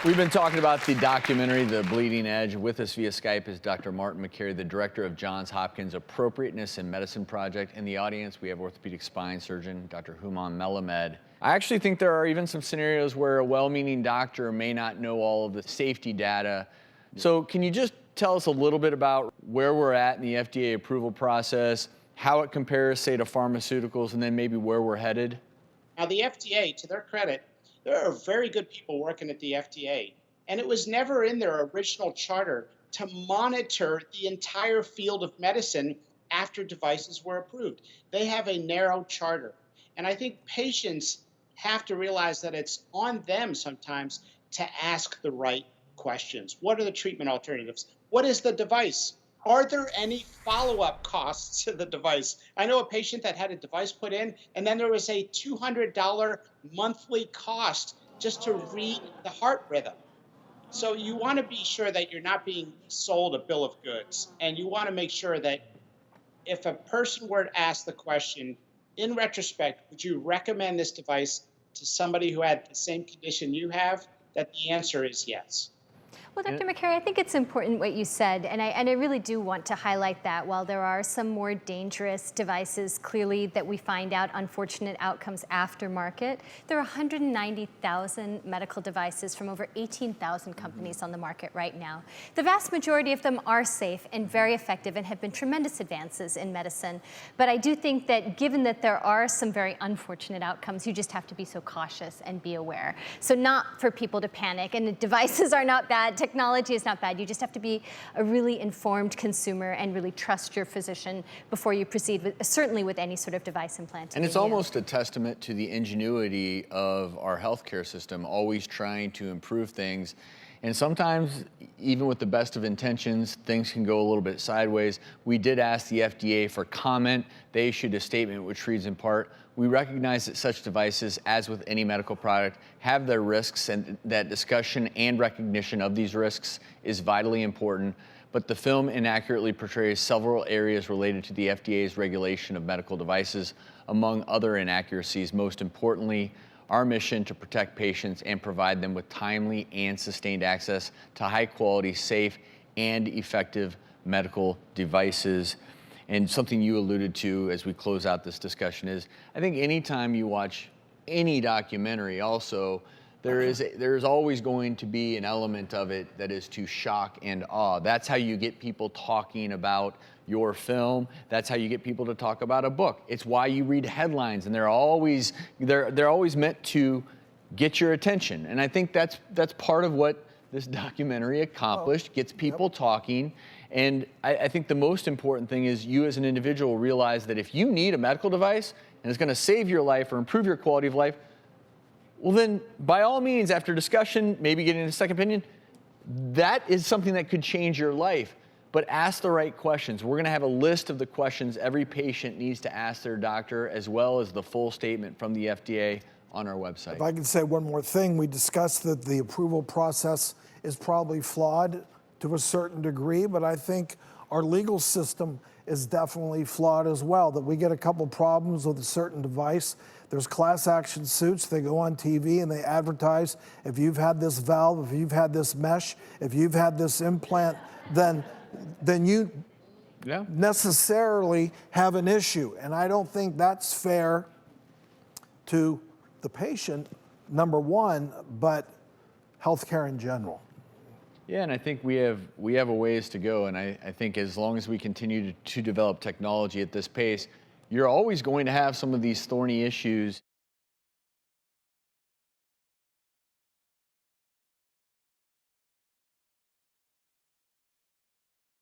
We've been talking about the documentary, The Bleeding Edge. With us via Skype is Dr. Martin Makary, the director of Johns Hopkins Appropriateness in Medicine Project. In the audience, we have orthopedic spine surgeon, Dr. Houman Melamed. I actually think there are even some scenarios where a well-meaning doctor may not know all of the safety data. So can you just tell us a little bit about where we're at in the FDA approval process, how it compares, say, to pharmaceuticals, and then maybe where we're headed? Now, the FDA, to their credit, there are very good people working at the FDA, and it was never in their original charter to monitor the entire field of medicine after devices were approved. They have a narrow charter, and I think patients have to realize that it's on them sometimes to ask the right questions. What are the treatment alternatives? What is the device? Are there any follow-up costs to the device? I know a patient that had a device put in, and then there was a $200 monthly cost just to read the heart rhythm. So you want to be sure that you're not being sold a bill of goods, and you want to make sure that if a person were to ask the question, in retrospect, would you recommend this device to somebody who had the same condition you have, that the answer is yes. Well, Dr. Makary, I think it's important what you said, and I really do want to highlight that while there are some more dangerous devices, clearly, that we find out unfortunate outcomes aftermarket, there are 190,000 medical devices from over 18,000 companies on the market right now. The vast majority of them are safe and very effective and have been tremendous advances in medicine. But I do think that given that there are some very unfortunate outcomes, you just have to be so cautious and be aware. So not for people to panic, and devices are not bad. Technology is not bad. You just have to be a really informed consumer and really trust your physician before you proceed with, certainly with any sort of device implant. And it's almost a testament to the ingenuity of our healthcare system, always trying to improve things. And sometimes, even with the best of intentions, things can go a little bit sideways. We did ask the FDA for comment. They issued a statement which reads in part, "We recognize that such devices, as with any medical product, have their risks, and that discussion and recognition of these risks is vitally important. But the film inaccurately portrays several areas related to the FDA's regulation of medical devices, among other inaccuracies. Most importantly, our mission to protect patients and provide them with timely and sustained access to high-quality, safe, and effective medical devices." And something you alluded to as we close out this discussion is, I think anytime you watch any documentary also, there is always going to be an element of it that is to shock and awe. That's how you get people talking about your film. That's how you get people to talk about a book. It's why you read headlines, and they're always meant to get your attention. And I think that's part of what this documentary accomplished, gets people talking. And I think the most important thing is you as an individual realize that if you need a medical device and it's going to save your life or improve your quality of life, well then, by all means, after discussion, maybe getting a second opinion, that is something that could change your life. But ask the right questions. We're going to have a list of the questions every patient needs to ask their doctor, as well as the full statement from the FDA on our website. If I can say one more thing, we discussed that the approval process is probably flawed to a certain degree, but I think our legal system is definitely flawed as well, that we get a couple problems with a certain device. There's class action suits, they go on TV and they advertise, if you've had this valve, if you've had this mesh, if you've had this implant, then you necessarily have an issue. And I don't think that's fair to the patient, number one, but healthcare in general. Yeah, and I think we have a ways to go, and I think as long as we continue to develop technology at this pace, you're always going to have some of these thorny issues.